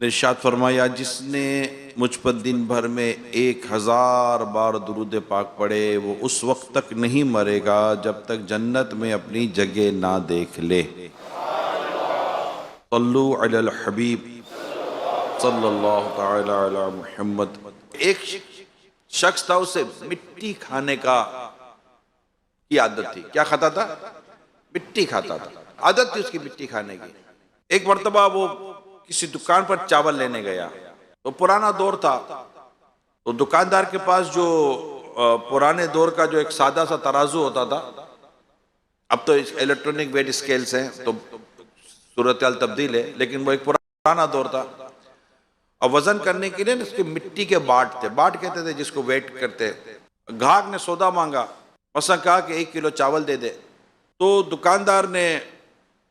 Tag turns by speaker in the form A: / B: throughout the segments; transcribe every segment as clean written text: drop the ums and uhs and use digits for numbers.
A: نے ارشاد فرمایا جس نے مجھ پر دن بھر میں 1000 بار درود پاک پڑھے وہ اس وقت تک نہیں مرے گا جب تک جنت میں اپنی جگہ نہ دیکھ لے۔ صلو علی الحبیب صلی اللہ تعالی علی محمد۔ ایک شخص تھا، اسے مٹی کھانے کی عادت تھی۔ کیا کھاتا تھا؟ مٹی کھاتا تھا، عادت تھی اس کی مٹی کھانے کی۔ ایک مرتبہ وہ کسی دکان پر چاول لینے گیا، تو پرانا دور تھا، تو دکاندار کے پاس جو پرانے دور کا جو ایک سادہ سا ترازو ہوتا تھا، اب تو الیکٹرونک ویٹ اسکیلز ہیں تو صورتحال تبدیل ہے، لیکن وہ ایک پرانا دور تھا، اور وزن کرنے کے لیے اس کے مٹی کے باٹ تھے، باٹ کہتے تھے جس کو ویٹ کرتے۔ گاہک نے سودا مانگا، مثلا کہا کہ 1 کلو چاول دے دے، تو دکاندار نے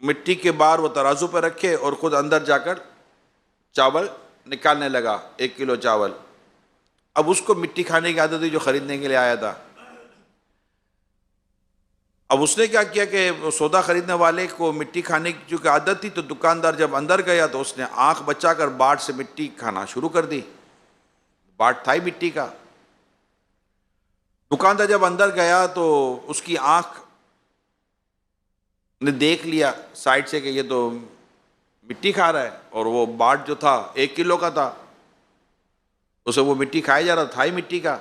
A: مٹی کے بار وہ ترازو پہ رکھے اور خود اندر جا کر چاول نکالنے لگا، 1 کلو چاول۔ اب اس کو مٹی کھانے کی عادت تھی جو خریدنے کے لیے آیا تھا۔ اب اس نے کیا کیا کہ سودا خریدنے والے کو مٹی کھانے کی چونکہ عادت تھی، تو دکاندار جب اندر گیا تو اس نے آنکھ بچا کر باٹ سے مٹی کھانا شروع کر دی، باٹ تھا ہی مٹی کا۔ دکاندار جب اندر گیا تو اس کی آنکھ نے دیکھ لیا سائڈ سے کہ یہ تو مٹی کھا رہا ہے، اور وہ باٹ جو تھا 1 کلو کا تھا، اسے وہ مٹی کھایا جا رہا تھا ہی مٹی کا،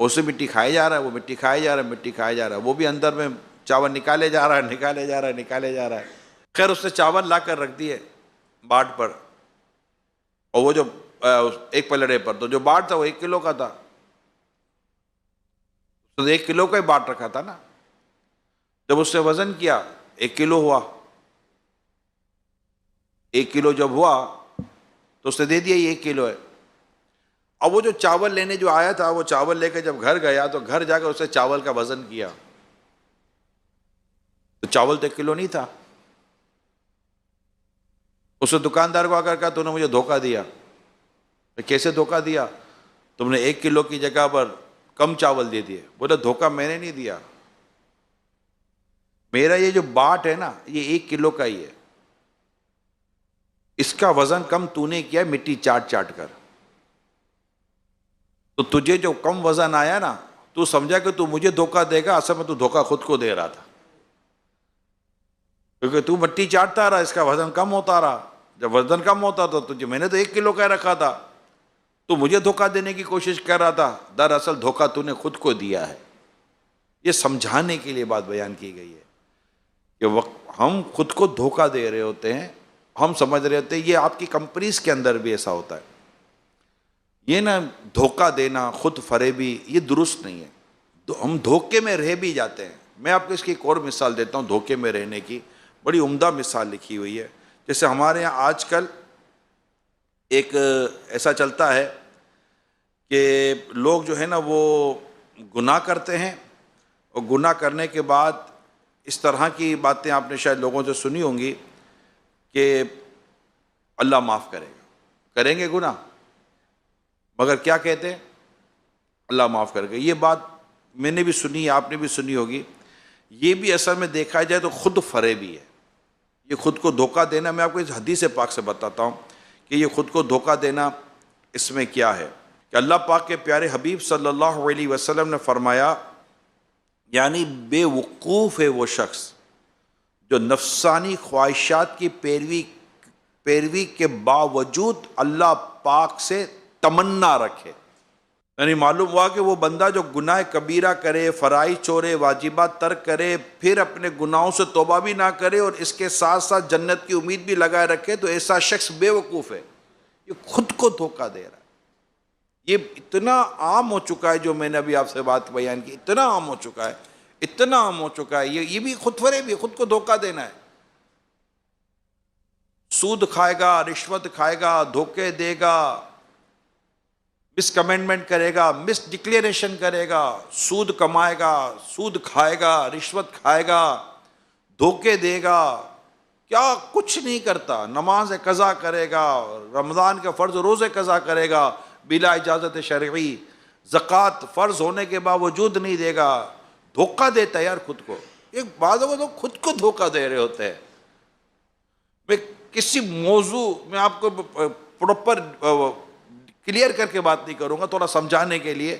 A: اسے مٹی کھایا جا رہا ہے، وہ مٹی کھایا جا رہا ہے، مٹی کھایا جا رہا ہے، وہ بھی اندر میں چاول نکالے جا رہا ہے، نکالے جا رہا ہے، نکالے جا رہا ہے۔ خیر اس نے چاول لا کر رکھ دیے باٹ پر، اور وہ جو ایک پلڑے پر، تو جو باٹ تھا وہ 1 کلو کا تھا، تو 1 کلو کا ہی باٹ رکھا تھا نا۔ جب اس نے وزن کیا 1 کلو ہوا، 1 کلو جب ہوا تو اس نے دے دیا یہ 1 کلو ہے۔ اب وہ جو چاول لینے جو آیا تھا، وہ چاول لے کے جب گھر گیا تو گھر جا کر اس نے چاول کا وزن کیا، تو چاول تو 1 کلو نہیں تھا۔ اس نے دکاندار کو آ کر کہا تو نے مجھے دھوکہ دیا۔ کیسے دھوکہ دیا؟ تم نے 1 کلو کی جگہ پر کم چاول دے دیے۔ بولے دھوکہ میں نے نہیں دیا، میرا یہ جو باٹ ہے نا یہ 1 کلو کا ہی ہے، اس کا وزن کم تو نے کیا مٹی چاٹ چاٹ کر، تو تجھے جو کم وزن آیا نا تو سمجھا کہ تو مجھے دھوکہ دے گا، اصل میں تو دھوکہ خود کو دے رہا تھا، کیونکہ تو مٹی چاٹتا رہا، اس کا وزن کم ہوتا رہا۔ جب وزن کم ہوتا تو تجھے میں نے تو 1 کلو کا رکھا تھا، تو مجھے دھوکہ دینے کی کوشش کر رہا تھا، دراصل دھوکہ تو نے خود کو دیا ہے۔ یہ سمجھانے کے لیے بات بیان کی گئی ہے کہ ہم خود کو دھوکہ دے رہے ہوتے ہیں، ہم سمجھ رہے ہوتے ہیں یہ آپ کی کمپنیز کے اندر بھی ایسا ہوتا ہے۔ یہ نا دھوکہ دینا، خود فریبی، یہ درست نہیں ہے، ہم دھوکے میں رہ بھی جاتے ہیں۔ میں آپ کو اس کی ایک اور مثال دیتا ہوں دھوکے میں رہنے کی، بڑی عمدہ مثال لکھی ہوئی ہے۔ جیسے ہمارے یہاں آج کل ایک ایسا چلتا ہے کہ لوگ جو ہے نا وہ گناہ کرتے ہیں، اور گناہ کرنے کے بعد اس طرح کی باتیں آپ نے شاید لوگوں سے سنی ہوں گی کہ اللہ معاف کرے گا، کریں گے گناہ مگر کیا کہتے ہیں؟ اللہ معاف کرے گا۔ یہ بات میں نے بھی سنی ہے، آپ نے بھی سنی ہوگی۔ یہ بھی اصل میں دیکھا جائے تو خود فریبی ہے، یہ خود کو دھوکہ دینا۔ میں آپ کو اس حدیث پاک سے بتاتا ہوں کہ یہ خود کو دھوکہ دینا اس میں کیا ہے، کہ اللہ پاک کے پیارے حبیب صلی اللہ علیہ وسلم نے فرمایا، یعنی بے وقوف ہے وہ شخص جو نفسانی خواہشات کی پیروی کے باوجود اللہ پاک سے تمنا رکھے۔ یعنی معلوم ہوا کہ وہ بندہ جو گناہ کبیرہ کرے، فرائض چھوڑے، واجبات ترک کرے، پھر اپنے گناہوں سے توبہ بھی نہ کرے اور اس کے ساتھ ساتھ جنت کی امید بھی لگائے رکھے، تو ایسا شخص بے وقوف ہے، یہ خود کو دھوکہ دے رہا ہے۔ یہ اتنا عام ہو چکا ہے، جو میں نے ابھی آپ سے بات بیان کی، اتنا عام ہو چکا ہے، اتنا عام ہو چکا ہے۔ یہ بھی خود فریبی، خود کو دھوکہ دینا ہے۔ سود کھائے گا، رشوت کھائے گا، دھوکے دے گا، مس کمنٹمنٹ کرے گا، مس ڈکلیریشن کرے گا، سود کمائے گا، سود کھائے گا، رشوت کھائے گا، دھوکے دے گا، کیا کچھ نہیں کرتا، نماز قضا کرے گا، رمضان کے فرض روزے قضا کرے گا بلا اجازت شرعی، زکوٰۃ فرض ہونے کے باوجود نہیں دے گا، دھوکہ دیتا ہے یار خود کو۔ ایک بعض لوگ خود کو دھوکہ دے رہے ہوتے ہیں۔ میں کسی موضوع میں آپ کو پراپر کلیئر کر کے بات نہیں کروں گا، تھوڑا سمجھانے کے لیے،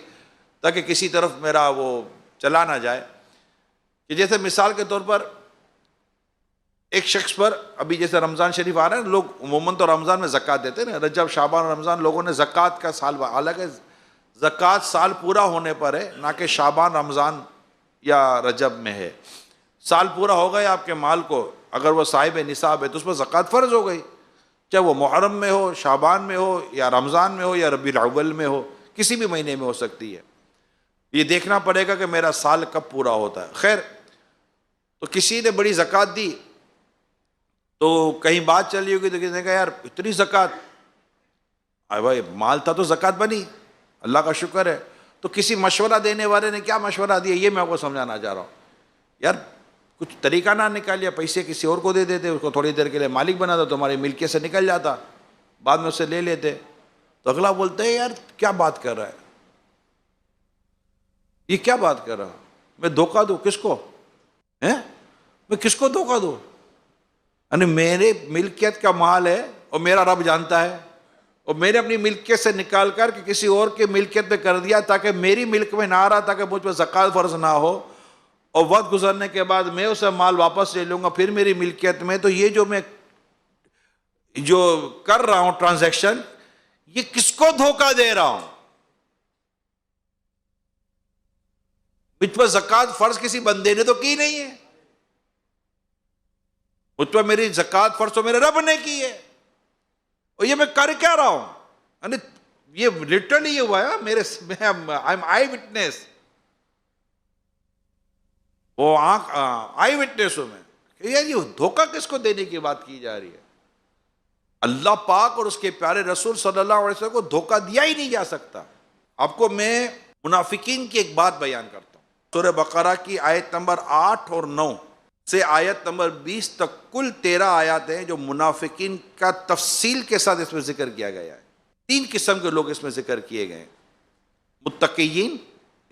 A: تاکہ کسی طرف میرا وہ چلا نہ جائے، کہ جیسے مثال کے طور پر ایک شخص پر، ابھی جیسے رمضان شریف آ رہا ہے، لوگ عموماً تو رمضان میں زکوٰۃ دیتے ہیں نا، رجب شعبان رمضان لوگوں نے زکوٰۃ کا سال، حالانکہ زکوٰۃ سال پورا ہونے پر ہے، نہ کہ شعبان رمضان یا رجب میں ہے۔ سال پورا ہو گیا آپ کے مال کو، اگر وہ صاحب نصاب ہے تو اس پر زکوٰۃ فرض ہو گئی، چاہے وہ محرم میں ہو، شعبان میں ہو، یا رمضان میں ہو، یا ربیع الاول میں ہو، کسی بھی مہینے میں ہو سکتی ہے۔ یہ دیکھنا پڑے گا کہ میرا سال کب پورا ہوتا ہے۔ خیر، تو کسی نے بڑی زکوٰۃ دی، تو کہیں بات چلی ہوگی تو کسی نے کہا یار اتنی زکوٰۃ، بھائی مال تھا تو زکوٰۃ بنی، اللہ کا شکر ہے۔ تو کسی مشورہ دینے والے نے کیا مشورہ دیا، یہ میں آپ کو سمجھانا چاہ رہا ہوں۔ یار کچھ طریقہ نہ نکالیا، پیسے کسی اور کو دے دیتے، اس کو تھوڑی دیر کے لیے مالک بنا دو، تمہاری ملکیت سے نکل جاتا، بعد میں اسے لے لیتے۔ تو اگلا بولتے ہیں یار کیا بات کر رہا ہے، یہ کیا بات کر رہا ہے، میں دھوکہ دوں کس کو، میں کس کو دھوکہ دوں؟ یعنی میرے ملکیت کا مال ہے اور میرا رب جانتا ہے، اور میں نے اپنی ملکیت سے نکال کر کے کسی اور کے ملکیت میں کر دیا تاکہ میری ملک میں نہ آ رہا، تاکہ مجھ پہ زکوٰۃ فرض نہ ہو، اور وقت گزرنے کے بعد میں اسے مال واپس لے لوں گا پھر میری ملکیت میں۔ تو یہ جو میں جو کر رہا ہوں ٹرانزیکشن، یہ کس کو دھوکہ دے رہا ہوں؟ مجھ پر زکوٰۃ فرض کسی بندے نے تو کی نہیں ہے، مجھ پر میری زکوٰۃ فرض تو میرے رب نے کی ہے، اور یہ میں کر کیا رہا ہوں؟ یعنی یہ لٹرلی یہ ہوا ہے میرے، آئی وٹنس، وہ آئی وٹنس ہوں میں، کہ یار یہ دھوکہ کس کو دینے کی بات کی جا رہی ہے؟ اللہ پاک اور اس کے پیارے رسول صلی اللہ علیہ وسلم کو دھوکہ دیا ہی نہیں جا سکتا۔ آپ کو میں منافقین کی ایک بات بیان کرتا ہوں۔ سورہ بقرہ کی آیت نمبر 8 اور 9 سے آیت نمبر 20 تک کل 13 آیات ہیں جو منافقین کا تفصیل کے ساتھ اس میں ذکر کیا گیا ہے۔ 3 قسم کے لوگ اس میں ذکر کیے گئے ہیں۔ متقیین،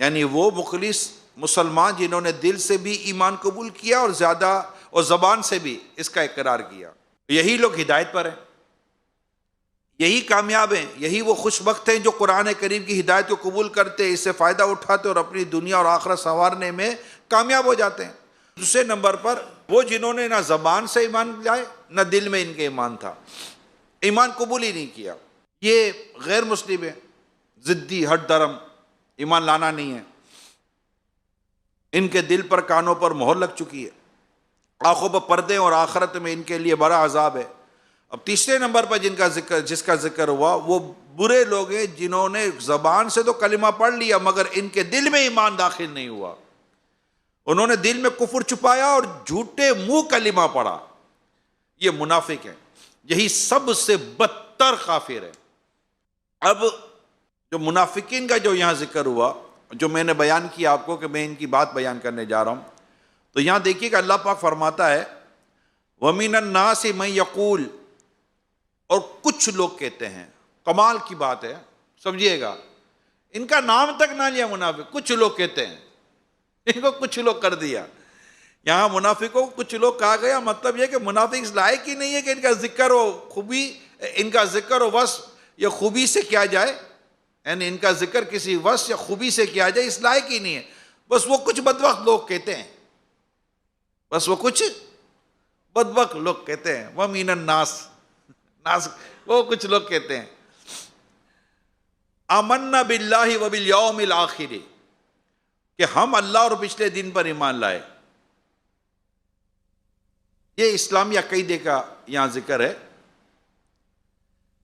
A: یعنی وہ مخلص مسلمان جنہوں نے دل سے بھی ایمان قبول کیا اور زیادہ اور زبان سے بھی اس کا اقرار کیا، یہی لوگ ہدایت پر ہیں، یہی کامیاب ہیں، یہی وہ خوش بخت ہیں جو قرآن کریم کی ہدایت کو قبول کرتے، اس سے فائدہ اٹھاتے اور اپنی دنیا اور آخرت سنوارنے میں کامیاب ہو جاتے ہیں۔ دوسرے نمبر پر وہ جنہوں نے نہ زبان سے ایمان لائے نہ دل میں ان کے ایمان تھا، ایمان قبول ہی نہیں کیا، یہ غیر مسلم ہے، ضدی ہٹ درم، ایمان لانا نہیں ہے، ان کے دل پر کانوں پر مہر لگ چکی ہے، آنکھوں پر پردے، اور آخرت میں ان کے لیے بڑا عذاب ہے۔ اب تیسرے نمبر پر جس کا ذکر ہوا، وہ برے لوگ ہیں جنہوں نے زبان سے تو کلمہ پڑھ لیا مگر ان کے دل میں ایمان داخل نہیں ہوا، انہوں نے دل میں کفر چھپایا اور جھوٹے منہ کلمہ پڑھا، یہ منافق ہیں، یہی سب سے بدتر کافر ہے۔ اب جو منافقین کا جو یہاں ذکر ہوا، جو میں نے بیان کیا آپ کو کہ میں ان کی بات بیان کرنے جا رہا ہوں، تو یہاں دیکھیے کہ اللہ پاک فرماتا ہے وَمِنَ النَّاسِ مَن يَقُولُ، اور کچھ لوگ کہتے ہیں، کمال کی بات ہے، سمجھیے گا، ان کا نام تک نہ لیا منافق، کچھ لوگ کہتے ہیں، ان کو کچھ لوگ کر دیا، یہاں منافقوں کو کچھ لوگ کہا گیا، مطلب یہ کہ منافق اس لائق ہی نہیں ہے کہ ان کا ذکر و خوبی، ان کا ذکر و وصف یا خوبی سے کیا جائے، یعنی ان کا ذکر کسی وصف یا خوبی سے کیا جائے، اس لائق ہی نہیں ہے، بس وہ کچھ بدبخت لوگ کہتے ہیں، بس وہ کچھ بدبخت لوگ کہتے ہیں، وَمِنَ النَّاسِ، وہ کچھ لوگ کہتے ہیں آمنا باللہ وبالیوم الآخر، کہ ہم اللہ اور پچھلے دن پر ایمان لائے۔ یہ اسلامی عقیدے کا یہاں ذکر ہے۔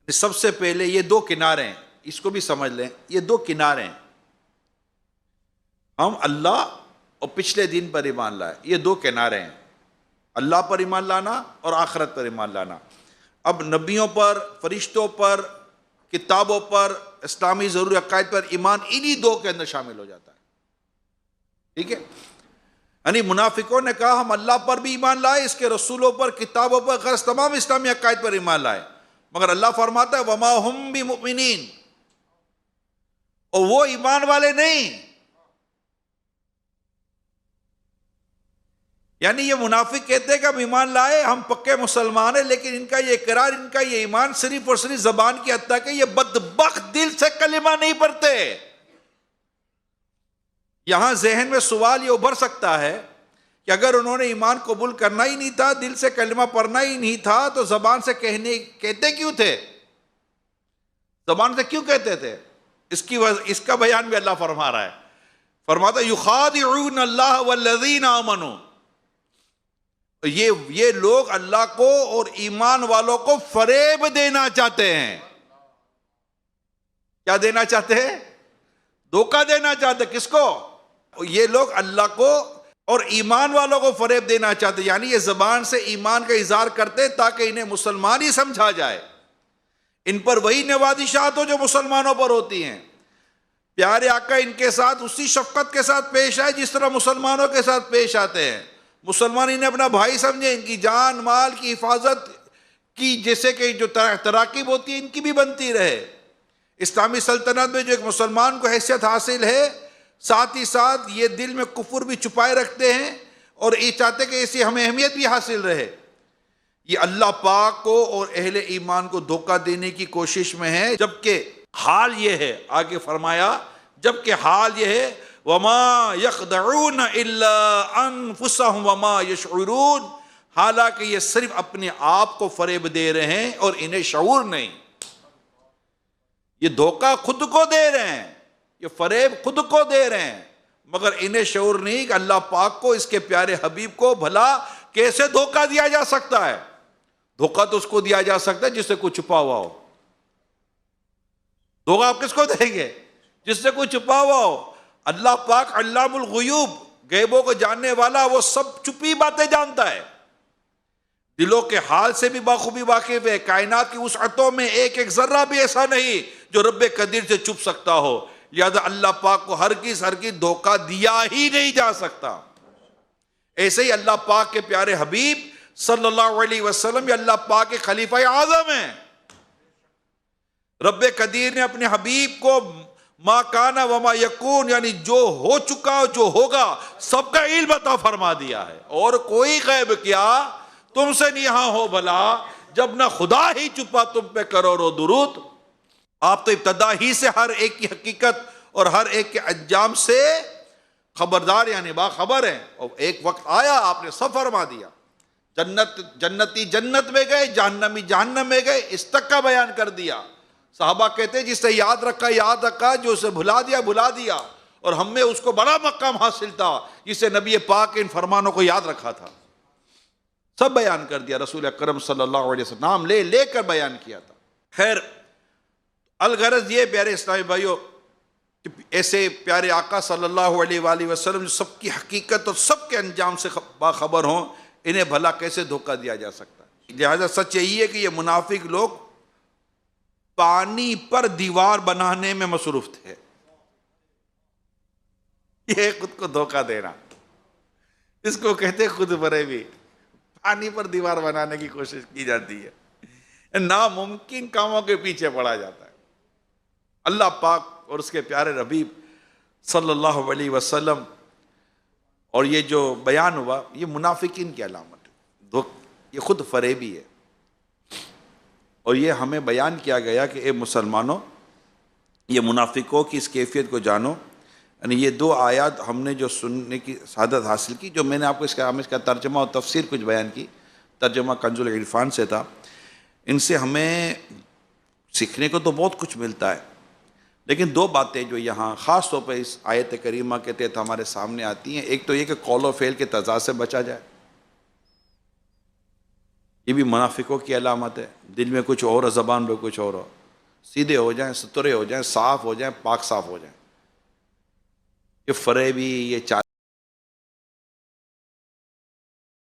A: سب سے پہلے یہ 2 کنارے ہیں، اس کو بھی سمجھ لیں، یہ 2 کنارے ہیں، ہم اللہ اور پچھلے دن پر ایمان لائے، یہ 2 کنارے ہیں، اللہ پر ایمان لانا اور آخرت پر ایمان لانا۔ اب نبیوں پر، فرشتوں پر، کتابوں پر، اسلامی ضروری عقائد پر ایمان انہی 2 کے اندر شامل ہو جاتا ہے، ٹھیک ہے؟ یعنی منافقوں نے کہا ہم اللہ پر بھی ایمان لائے، اس کے رسولوں پر، کتابوں پر، غرض تمام اسلامی عقائد پر ایمان لائے، مگر اللہ فرماتا ہے وَمَا هُمْ بِمُؤْمِنِينَ، اور وہ ایمان والے نہیں۔ یعنی یہ منافق کہتے ہیں کہ ہم ایمان لائے، ہم پکے مسلمان ہیں، لیکن ان کا یہ اقرار، ان کا یہ ایمان صرف اور صرف زبان کی حد تک ہے، یہ بدبخت دل سے کلمہ نہیں پڑھتے۔ یہاں ذہن میں سوال یہ ابھر سکتا ہے کہ اگر انہوں نے ایمان قبول کرنا ہی نہیں تھا، دل سے کلمہ پڑھنا ہی نہیں تھا، تو زبان سے کہتے کیوں تھے؟ زبان سے کیوں کہتے تھے؟ اس کا بیان بھی اللہ فرما رہا ہے، فرماتا ہے یخادعون اللہ والذین آمنوا، یہ لوگ اللہ کو اور ایمان والوں کو فریب دینا چاہتے ہیں۔ کیا دینا چاہتے ہیں؟ دھوکہ دینا چاہتے ہیں۔ کس کو؟ یہ لوگ اللہ کو اور ایمان والوں کو فریب دینا چاہتے ہیں، یعنی یہ زبان سے ایمان کا اظہار کرتے تاکہ انہیں مسلمان ہی سمجھا جائے، ان پر وہی نوازشات ہو جو مسلمانوں پر ہوتی ہیں۔ پیارے آقا ان کے ساتھ اسی شفقت کے ساتھ پیش آئے جس طرح مسلمانوں کے ساتھ پیش آتے ہیں۔ مسلمان انہیں اپنا بھائی سمجھے، ان کی جان مال کی حفاظت کی جیسے کہ جو تراکیب ہوتی ہے ان کی بھی بنتی رہے۔ اسلامی سلطنت میں جو ایک مسلمان کو حیثیت حاصل ہے، ساتھ ہی ساتھ یہ دل میں کفر بھی چھپائے رکھتے ہیں اور یہ چاہتے کہ ایسی ہمیں اہمیت بھی حاصل رہے۔ یہ اللہ پاک کو اور اہل ایمان کو دھوکہ دینے کی کوشش میں ہے، جبکہ حال یہ ہے، آگے فرمایا، جبکہ حال یہ ہے وَمَا يَخْدَعُونَ إِلَّا أَنفُسَهُمْ وَمَا يَشْعُرُونَ، حالانکہ یہ صرف اپنے آپ کو فریب دے رہے ہیں اور انہیں شعور نہیں۔ یہ دھوکہ خود کو دے رہے ہیں، یہ فریب خود کو دے رہے ہیں، مگر انہیں شعور نہیں کہ اللہ پاک کو، اس کے پیارے حبیب کو بھلا کیسے دھوکہ دیا جا سکتا ہے۔ دھوکہ تو اس کو دیا جا سکتا ہے جس سے کوئی چھپا ہوا ہو۔ دھوکہ آپ کس کو دیں گے؟ جس سے کوئی چھپا ہوا ہو۔ اللہ پاک علام الغیوب، غیبوں کو جاننے والا، وہ سب چھپی باتیں جانتا ہے، دلوں کے حال سے بھی بخوبی واقف ہے۔ کائنات کی وسعتوں میں ایک ایک ذرہ بھی ایسا نہیں جو رب قدیر سے چھپ سکتا ہو، لہذا اللہ پاک کو ہرگز دھوکہ دیا ہی نہیں جا سکتا۔ ایسے ہی اللہ پاک کے پیارے حبیب صلی اللہ علیہ وسلم یہ اللہ پاک کے خلیفہ اعظم ہیں۔ رب قدیر نے اپنے حبیب کو ما کانا وما یکون، یعنی جو ہو چکا جو ہوگا سب کا علم عطا فرما دیا ہے، اور کوئی غیب کیا تم سے نہیں یہاں ہو بھلا، جب نہ خدا ہی چھپا تم پہ کروڑوں درود۔ آپ تو ابتدا ہی سے ہر ایک کی حقیقت اور ہر ایک کے انجام سے خبردار، یعنی باخبر ہیں، اور ایک وقت آیا آپ نے سب فرما دیا۔ جنتی جنت میں گئے، جہنمی جہنم میں گئے، اس تک کا بیان کر دیا۔ صحابہ کہتے ہیں جس سے یاد رکھا، جو اسے بھلا دیا، اور ہم میں اس کو بڑا مقام حاصل تھا جسے نبی پاک ان فرمانوں کو یاد رکھا تھا۔ سب بیان کر دیا، رسول اکرم صلی اللہ علیہ وسلم نام لے کر بیان کیا تھا۔ خیر، الغرض یہ پیارے اسلامی بھائیوں، ایسے پیارے آقا صلی اللہ علیہ وآلہ وسلم جو سب کی حقیقت اور سب کے انجام سے باخبر ہوں، انہیں بھلا کیسے دھوکہ دیا جا سکتا ہے؟ لہذا سچ یہی ہے کہ یہ منافق لوگ پانی پر دیوار بنانے میں مصروف تھے۔ یہ خود کو دھوکہ دینا، اس کو کہتے خود فریبی۔ پانی پر دیوار بنانے کی کوشش کی جاتی ہے، ناممکن کاموں کے پیچھے پڑا جاتا ہے۔ اللہ پاک اور اس کے پیارے حبیب صلی اللہ علیہ وسلم، اور یہ جو بیان ہوا یہ منافقین کی علامت ہے، یہ خود فریبی ہے، اور یہ ہمیں بیان کیا گیا کہ اے مسلمانوں، یہ منافقوں کی اس کیفیت کو جانو۔ یعنی یہ دو آیات ہم نے جو سننے کی سعادت حاصل کی، جو میں نے آپ کو اس کا ترجمہ اور تفسیر کچھ بیان کی، ترجمہ کنز العرفان سے تھا، ان سے ہمیں سیکھنے کو تو بہت کچھ ملتا ہے، لیکن دو باتیں جو یہاں خاص طور پر اس آیت کریمہ کے تحت ہمارے سامنے آتی ہیں، ایک تو یہ کہ قول و فعل کے تضاد سے بچا جائے، یہ بھی منافقوں کی علامت ہے، دل میں کچھ اور، زبان پہ کچھ اور ہو، سیدھے ہو جائیں، ستھرے ہو جائیں، صاف ہو جائیں، پاک صاف ہو جائیں۔ یہ فریبی، یہ